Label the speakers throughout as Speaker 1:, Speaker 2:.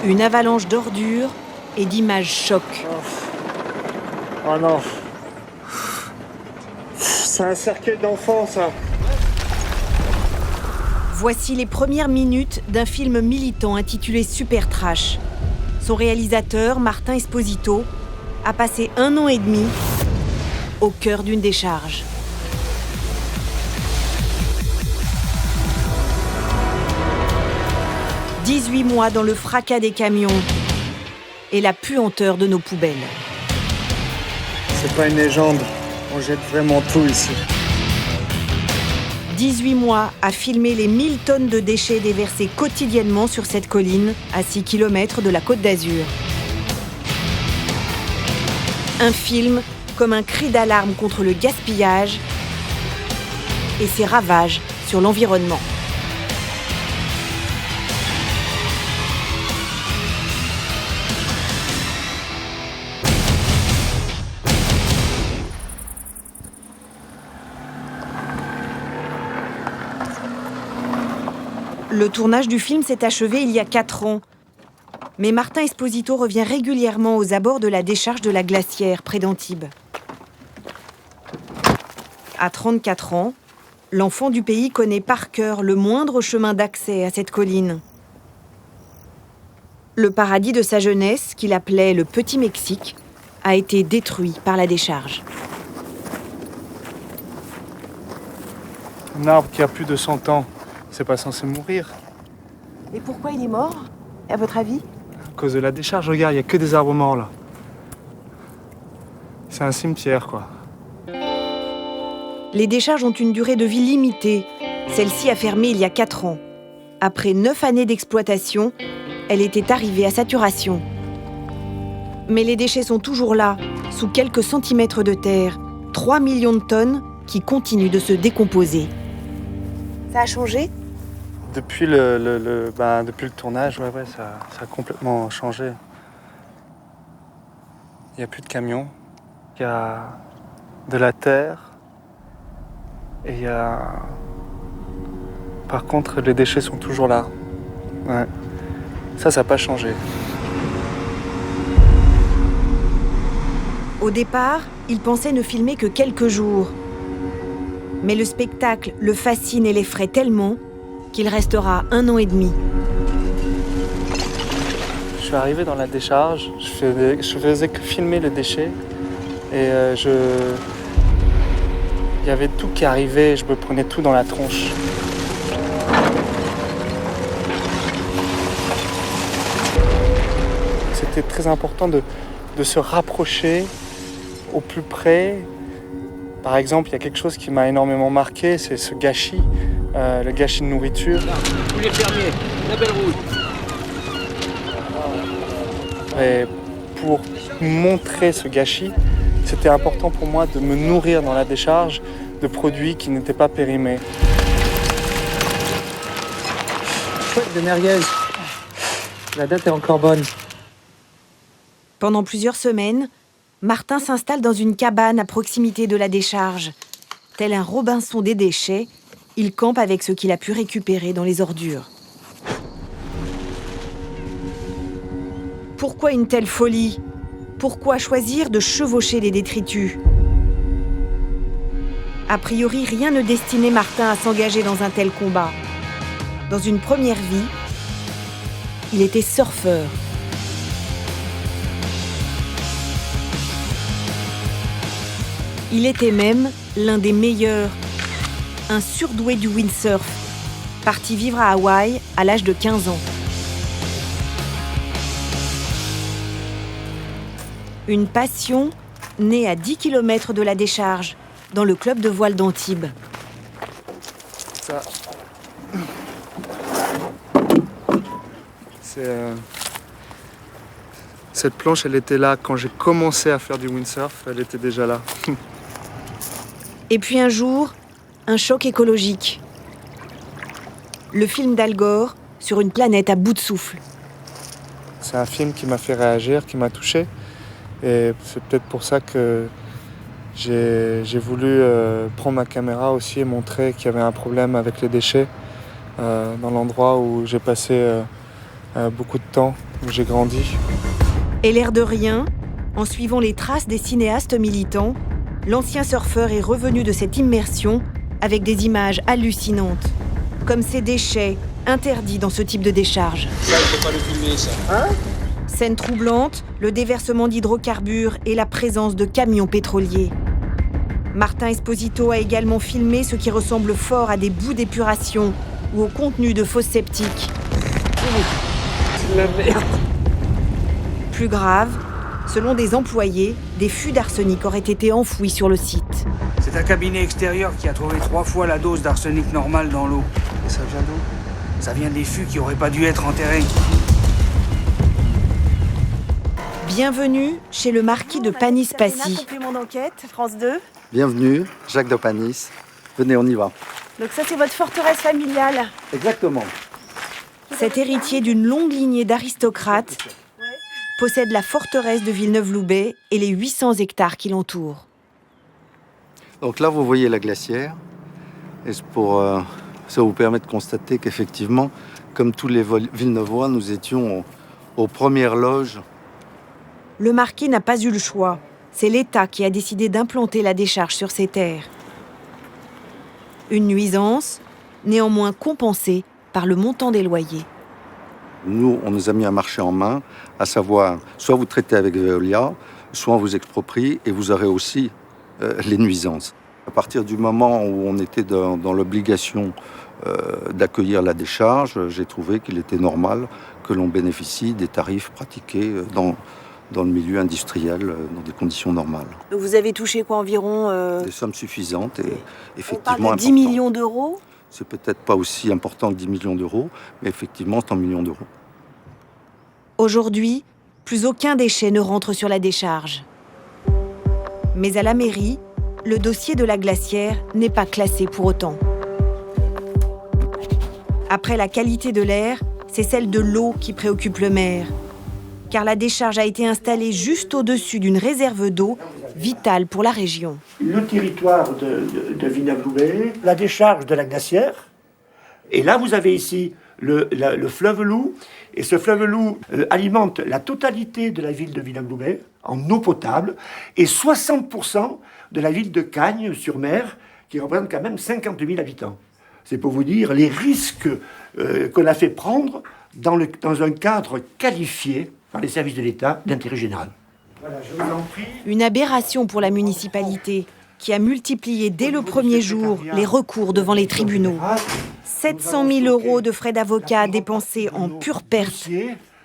Speaker 1: Une avalanche d'ordures et d'images choc.
Speaker 2: Oh non. C'est un cercueil d'enfants, ça.
Speaker 1: Voici les premières minutes d'un film militant intitulé Super Trash. Son réalisateur, Martin Esposito, a passé 1 an et demi au cœur d'une décharge. « 18 mois dans le fracas des camions et la puanteur de nos poubelles. »
Speaker 2: C'est pas une légende. On jette vraiment tout ici.
Speaker 1: 18 mois à filmer les 1000 tonnes de déchets déversés quotidiennement sur cette colline à 6 km de la Côte d'Azur. Un film comme un cri d'alarme contre le gaspillage et ses ravages sur l'environnement. Le tournage du film s'est achevé il y a 4 ans. Mais Martin Esposito revient régulièrement aux abords de la décharge de la Glacière, près d'Antibes. À 34 ans, l'enfant du pays connaît par cœur le moindre chemin d'accès à cette colline. Le paradis de sa jeunesse, qu'il appelait le Petit Mexique, a été détruit par la décharge.
Speaker 2: Un arbre qui a plus de 100 ans, c'est pas censé mourir.
Speaker 1: Et pourquoi il est mort, à votre avis ?
Speaker 2: À cause de la décharge, regarde, il n'y a que des arbres morts là. C'est un cimetière, quoi.
Speaker 1: Les décharges ont une durée de vie limitée. Celle-ci a fermé il y a 4 ans. Après 9 années d'exploitation, elle était arrivée à saturation. Mais les déchets sont toujours là, sous quelques centimètres de terre. 3 millions de tonnes qui continuent de se décomposer. Ça a changé ?
Speaker 2: Depuis depuis le tournage, ça a complètement changé. Il n'y a plus de camions, il y a de la terre et il y a... Par contre, les déchets sont toujours là. Ouais. Ça n'a pas changé.
Speaker 1: Au départ, il pensait ne filmer que quelques jours. Mais le spectacle le fascine et l'effraie tellement qu'il restera 1 an et demi.
Speaker 2: Je suis arrivé dans la décharge, je faisais que filmer les déchets et il y avait tout qui arrivait, je me prenais tout dans la tronche. C'était très important de se rapprocher au plus près. Par exemple, il y a quelque chose qui m'a énormément marqué, c'est ce gâchis, le gâchis de nourriture.
Speaker 3: Poulet fermier, la belle route.
Speaker 2: Et pour montrer ce gâchis, c'était important pour moi de me nourrir dans la décharge de produits qui n'étaient pas périmés.
Speaker 4: Chouette de merguez. La date est encore bonne.
Speaker 1: Pendant plusieurs semaines, Martin s'installe dans une cabane à proximité de la décharge. Tel un Robinson des déchets, il campe avec ce qu'il a pu récupérer dans les ordures. Pourquoi une telle folie ? Pourquoi choisir de chevaucher les détritus ? A priori, rien ne destinait Martin à s'engager dans un tel combat. Dans une première vie, il était surfeur. Il était même l'un des meilleurs, un surdoué du windsurf, parti vivre à Hawaï à l'âge de 15 ans. Une passion née à 10 km de la décharge, dans le club de voile d'Antibes.
Speaker 2: Ça. Cette planche, elle était là quand j'ai commencé à faire du windsurf, elle était déjà là.
Speaker 1: Et puis un jour, un choc écologique. Le film d'Al Gore sur une planète à bout de souffle.
Speaker 2: C'est un film qui m'a fait réagir, qui m'a touché. Et c'est peut-être pour ça que j'ai voulu prendre ma caméra aussi et montrer qu'il y avait un problème avec les déchets dans l'endroit où j'ai passé beaucoup de temps. où j'ai grandi.
Speaker 1: Et l'air de rien, en suivant les traces des cinéastes militants, l'ancien surfeur est revenu de cette immersion avec des images hallucinantes, comme ces déchets interdits dans ce type de décharge.
Speaker 3: Ça, il faut pas le filmer, ça.
Speaker 1: Scène troublante, le déversement d'hydrocarbures et la présence de camions pétroliers. Martin Esposito a également filmé ce qui ressemble fort à des bouts d'épuration ou au contenu de fosses septiques.
Speaker 4: C'est de la merde.
Speaker 1: Plus grave, selon des employés, des fûts d'arsenic auraient été enfouis sur le site.
Speaker 5: C'est un cabinet extérieur qui a trouvé 3 fois la dose d'arsenic normale dans l'eau.
Speaker 2: Et ça vient d'où?
Speaker 5: Ça vient des fûts qui n'auraient pas dû être enterrés.
Speaker 1: Bienvenue chez le marquis de Panis-Passy.
Speaker 6: Complément d'enquête, France 2.
Speaker 7: Bienvenue, Jacques de Panis. Venez, on y va.
Speaker 6: Donc ça, c'est votre forteresse familiale.
Speaker 7: Exactement.
Speaker 1: Cet héritier d'une longue lignée d'aristocrates possède la forteresse de Villeneuve-Loubet et les 800 hectares qui l'entourent.
Speaker 7: Donc là, vous voyez la glacière. Et ça vous permet de constater qu'effectivement, comme tous les Villeneuvois, nous étions aux premières loges.
Speaker 1: Le marquis n'a pas eu le choix. C'est l'État qui a décidé d'implanter la décharge sur ses terres. Une nuisance, néanmoins compensée par le montant des loyers.
Speaker 7: Nous, on nous a mis un marché en main, à savoir, soit vous traitez avec Veolia, soit on vous exproprie et vous aurez aussi les nuisances. À partir du moment où on était dans l'obligation d'accueillir la décharge, j'ai trouvé qu'il était normal que l'on bénéficie des tarifs pratiqués dans le milieu industriel, dans des conditions normales.
Speaker 6: Donc vous avez touché quoi environ
Speaker 7: Des sommes suffisantes et
Speaker 6: on
Speaker 7: effectivement
Speaker 6: parle de 10
Speaker 7: importantes.
Speaker 6: millions d'euros.
Speaker 7: C'est peut-être pas aussi important que 10 millions d'euros, mais effectivement, c'est en millions d'euros.
Speaker 1: Aujourd'hui, plus aucun déchet ne rentre sur la décharge. Mais à la mairie, le dossier de la glacière n'est pas classé pour autant. Après la qualité de l'air, c'est celle de l'eau qui préoccupe le maire. Car la décharge a été installée juste au-dessus d'une réserve d'eau vitale pour la région.
Speaker 8: Le territoire de Villeneuve-Loubet, la décharge de la glacière. Et là, vous avez ici le fleuve Loup. Et ce fleuve Loup alimente la totalité de la ville de Villeneuve-Loubet en eau potable et 60% de la ville de Cagnes-sur-Mer, qui représente quand même 50 000 habitants. C'est pour vous dire les risques qu'on a fait prendre dans un cadre qualifié par les services de l'État d'intérêt général. Voilà, je vous en prie.
Speaker 1: Une aberration pour la municipalité, qui a multiplié dès le premier jour les recours devant les tribunaux. 700 000 euros de frais d'avocat dépensés en pure perte.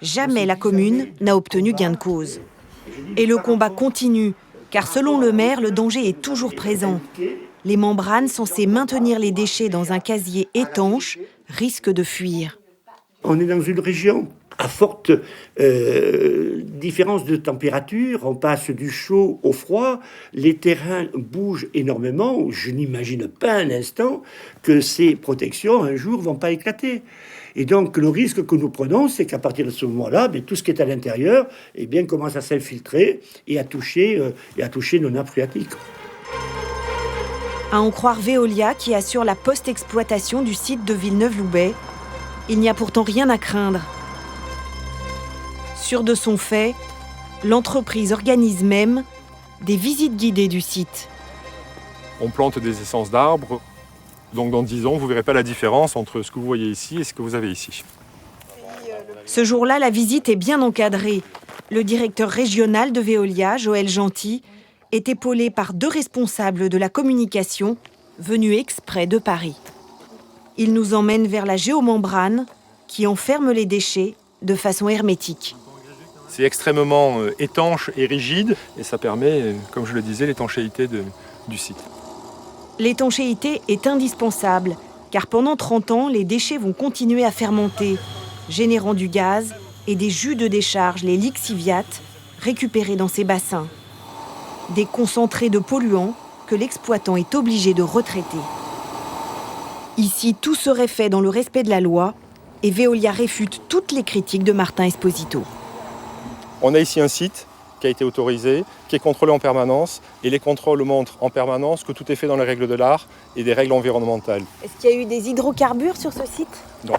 Speaker 1: Jamais la commune n'a obtenu gain de cause. Et le combat continue, car selon le maire, le danger est toujours présent. Les membranes censées maintenir les déchets dans un casier étanche risquent de fuir.
Speaker 8: On est dans une région à forte différence de température, on passe du chaud au froid, les terrains bougent énormément, je n'imagine pas un instant que ces protections un jour vont pas éclater. Et donc le risque que nous prenons, c'est qu'à partir de ce moment-là, tout ce qui est à l'intérieur commence à s'infiltrer et à toucher nos nappes phréatiques.
Speaker 1: À en croire Veolia, qui assure la post-exploitation du site de Villeneuve-Loubet, il n'y a pourtant rien à craindre. Sûre de son fait, l'entreprise organise même des visites guidées du site.
Speaker 9: On plante des essences d'arbres, donc dans 10 ans, vous ne verrez pas la différence entre ce que vous voyez ici et ce que vous avez ici.
Speaker 1: Ce jour-là, la visite est bien encadrée. Le directeur régional de Veolia, Joël Gentil, est épaulé par 2 responsables de la communication venus exprès de Paris. Il nous emmène vers la géomembrane qui enferme les déchets de façon hermétique.
Speaker 9: C'est extrêmement étanche et rigide et ça permet, comme je le disais, l'étanchéité du site.
Speaker 1: L'étanchéité est indispensable car pendant 30 ans, les déchets vont continuer à fermenter, générant du gaz et des jus de décharge, les lixiviates, récupérés dans ces bassins. Des concentrés de polluants que l'exploitant est obligé de retraiter. Ici, tout serait fait dans le respect de la loi et Veolia réfute toutes les critiques de Martin Esposito.
Speaker 9: On a ici un site qui a été autorisé, qui est contrôlé en permanence et les contrôles montrent en permanence que tout est fait dans les règles de l'art et des règles environnementales.
Speaker 6: Est-ce qu'il y a eu des hydrocarbures sur ce site ?
Speaker 9: Non.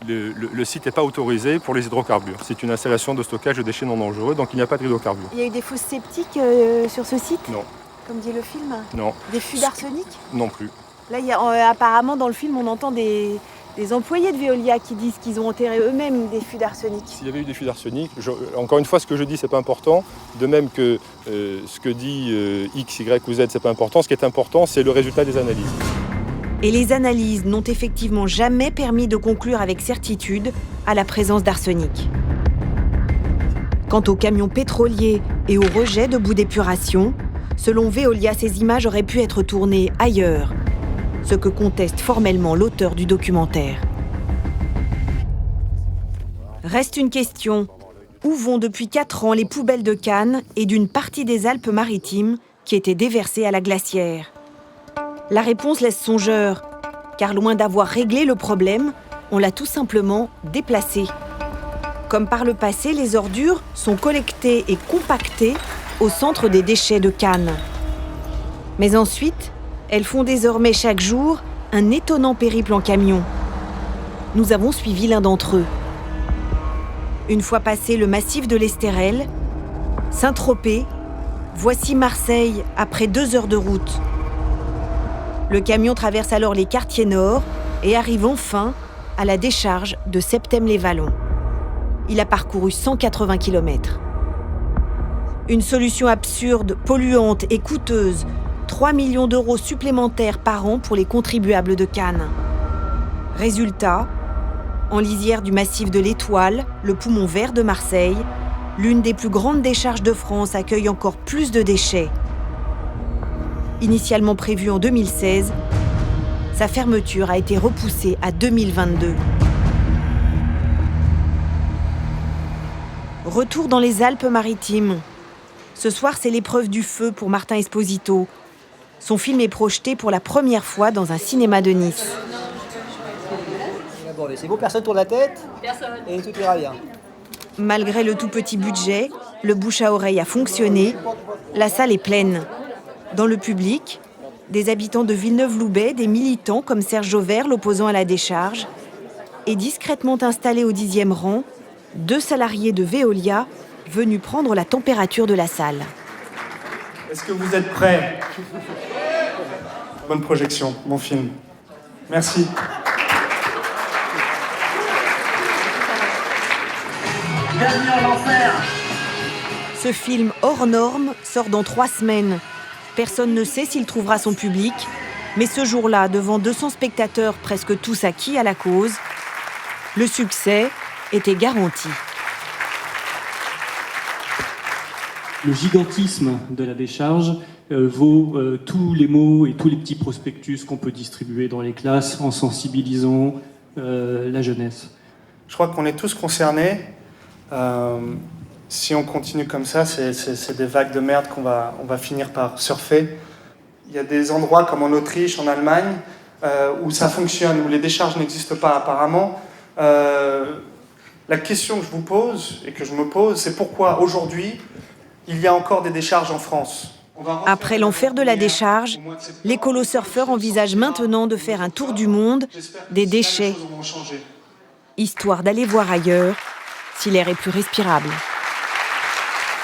Speaker 9: Le site n'est pas autorisé pour les hydrocarbures. C'est une installation de stockage de déchets non dangereux, donc il n'y a pas d'hydrocarbures.
Speaker 6: Il y a eu des fosses sceptiques sur ce site?
Speaker 9: Non.
Speaker 6: Comme dit le film?
Speaker 9: Non.
Speaker 6: Des fûts d'arsenic?
Speaker 9: Non plus.
Speaker 6: Là, apparemment, dans le film, on entend des employés de Veolia qui disent qu'ils ont enterré eux-mêmes des fûts d'arsenic.
Speaker 9: S'il y avait eu des fûts d'arsenic, encore une fois, ce que je dis, c'est pas important. De même que ce que dit X, Y ou Z, c'est pas important. Ce qui est important, c'est le résultat des analyses.
Speaker 1: Et les analyses n'ont effectivement jamais permis de conclure avec certitude à la présence d'arsenic. Quant aux camions pétroliers et aux rejets de boues d'épuration, selon Veolia, ces images auraient pu être tournées ailleurs, ce que conteste formellement l'auteur du documentaire. Reste une question. Où vont depuis 4 ans les poubelles de Cannes et d'une partie des Alpes-Maritimes qui étaient déversées à la glacière? La réponse laisse songeur, car loin d'avoir réglé le problème, on l'a tout simplement déplacé. Comme par le passé, les ordures sont collectées et compactées au centre des déchets de Cannes. Mais ensuite, elles font désormais chaque jour un étonnant périple en camion. Nous avons suivi l'un d'entre eux. Une fois passé le massif de l'Estérel, Saint-Tropez, voici Marseille après 2 heures de route. Le camion traverse alors les quartiers nord et arrive enfin à la décharge de Septême-les-Vallons. Il a parcouru 180 km. Une solution absurde, polluante et coûteuse, 3 millions d'euros supplémentaires par an pour les contribuables de Cannes. Résultat, en lisière du massif de l'Étoile, le poumon vert de Marseille, l'une des plus grandes décharges de France accueille encore plus de déchets. Initialement prévue en 2016, sa fermeture a été repoussée à 2022. Retour dans les Alpes-Maritimes. Ce soir, c'est l'épreuve du feu pour Martin Esposito. Son film est projeté pour la première fois dans un cinéma de Nice.
Speaker 4: C'est beau, personne tourne la tête? Personne. Et tout ira bien.
Speaker 1: Malgré le tout petit budget, le bouche à oreille a fonctionné. La salle est pleine. Dans le public, des habitants de Villeneuve-Loubet, des militants comme Serge Jauvert, l'opposant à la décharge, et discrètement installés au 10e rang, 2 salariés de Veolia venus prendre la température de la salle.
Speaker 2: Est-ce que vous êtes prêts? Bonne projection, bon film. Merci.
Speaker 5: Bienvenue en enfer.
Speaker 1: Ce film hors norme sort dans 3 semaines. Personne ne sait s'il trouvera son public, mais ce jour-là, devant 200 spectateurs presque tous acquis à la cause, le succès était garanti.
Speaker 10: Le gigantisme de la décharge vaut tous les mots et tous les petits prospectus qu'on peut distribuer dans les classes en sensibilisant la jeunesse.
Speaker 2: Je crois qu'on est tous concernés. Si on continue comme ça, c'est des vagues de merde qu'on va finir par surfer. Il y a des endroits comme en Autriche, en Allemagne, où ça fonctionne, où les décharges n'existent pas apparemment. La question que je vous pose et que je me pose, c'est pourquoi aujourd'hui, il y a encore des décharges en France.
Speaker 1: Après l'enfer de la décharge, l'écolo-surfeur envisage maintenant de faire un tour du monde des déchets, histoire d'aller voir ailleurs si l'air est plus respirable.